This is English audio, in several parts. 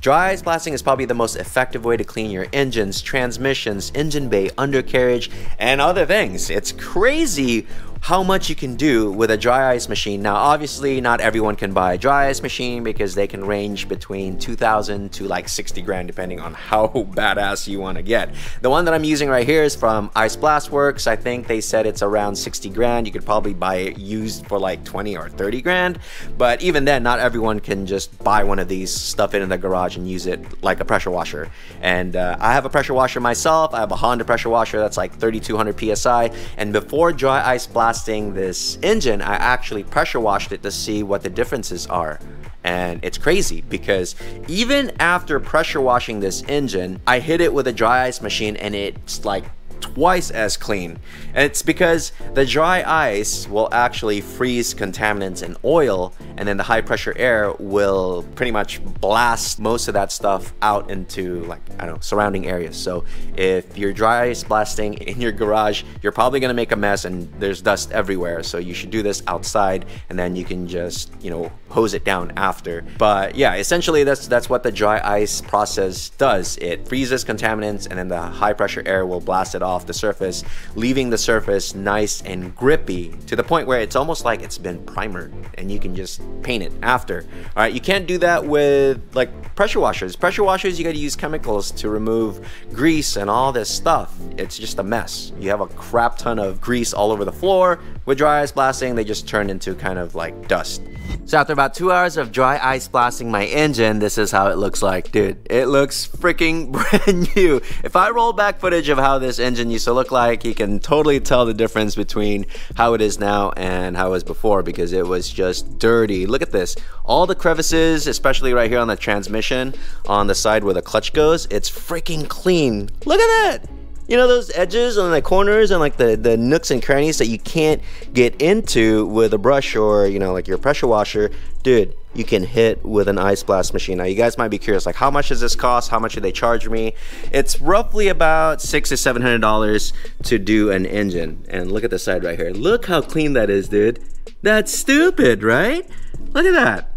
Dry ice blasting is probably the most effective way to clean your engines, transmissions, engine bay, undercarriage, and other things. It's crazy how much you can do with a dry ice machine. Now, obviously, not everyone can buy a dry ice machine because they can range between 2,000 to like 60 grand, depending on how badass you want to get. The one that I'm using right here is from Ice Blast Works. I think they said it's around 60 grand. You could probably buy it used for like 20 or 30 grand. But even then, not everyone can just buy one of these, stuff it in the garage and use it like a pressure washer. And I have a pressure washer myself. I have a Honda pressure washer that's like 3,200 PSI. And before dry ice blasting this engine, I actually pressure washed it to see what the differences are. And it's crazy because even after pressure washing this engine, I hit it with a dry ice machine and it's like twice as clean. And it's because the dry ice will actually freeze contaminants and oil, and then the high pressure air will pretty much blast most of that stuff out into, like, I don't know, surrounding areas. So if you're dry ice blasting in your garage, you're probably gonna make a mess and there's dust everywhere. So you should do this outside, and then you can just, you know, hose it down after. But yeah, essentially that's what the dry ice process does. It freezes contaminants, and then the high pressure air will blast it off the surface, leaving the surface nice and grippy to the point where it's almost like it's been primered, and you can just paint it after. All right, you can't do that with like pressure washers. Pressure washers, you got to use chemicals to remove grease and all this stuff. It's just a mess. You have a crap ton of grease all over the floor. With dry ice blasting, they just turn into kind of like dust. So after about 2 hours of dry ice blasting my engine, this is how it looks like. Dude, it looks freaking brand new. If I roll back footage of how this engine used to look like, you can totally tell the difference between how it is now and how it was before, because it was just dirty. Look at this. All the crevices, especially right here on the transmission, on the side where the clutch goes, it's freaking clean. Look at that. You know those edges on the corners and like the nooks and crannies that you can't get into with a brush or, you know, like your pressure washer? Dude, you can hit with an ice blast machine. Now you guys might be curious, like, how much does this cost? How much do they charge me? It's roughly about $600 to $700 to do an engine. And look at the side right here. Look how clean that is, dude. That's stupid, right? Look at that.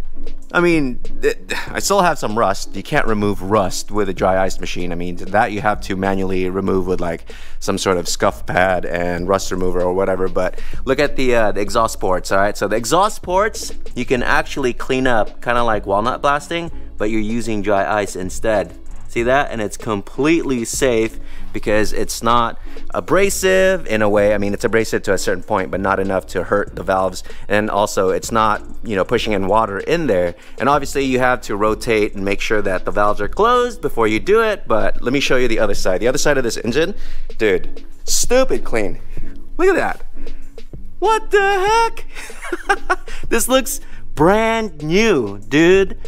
I mean, I still have some rust. You can't remove rust with a dry ice machine. I mean, that you have to manually remove with like some sort of scuff pad and rust remover or whatever. But look at the exhaust ports, all right? So the exhaust ports, you can actually clean up kind of like walnut blasting, but you're using dry ice instead. See that? And it's completely safe because it's not abrasive in a way. I mean, it's abrasive to a certain point, but not enough to hurt the valves. And also it's not, you know, pushing in water in there. And obviously you have to rotate and make sure that the valves are closed before you do it. But let me show you the other side. The other side of this engine, dude, stupid clean. Look at that. What the heck? This looks brand new, dude.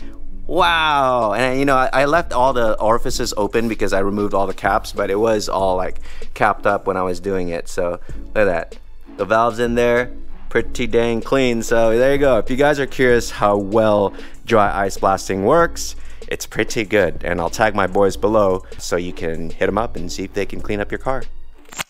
Wow. And you know, I left all the orifices open because I removed all the caps, but it was all like capped up when I was doing it. So look at that. The valves in there, pretty dang clean. So there you go. If you guys are curious how well dry ice blasting works, it's pretty good. And I'll tag my boys below so you can hit them up and see if they can clean up your car.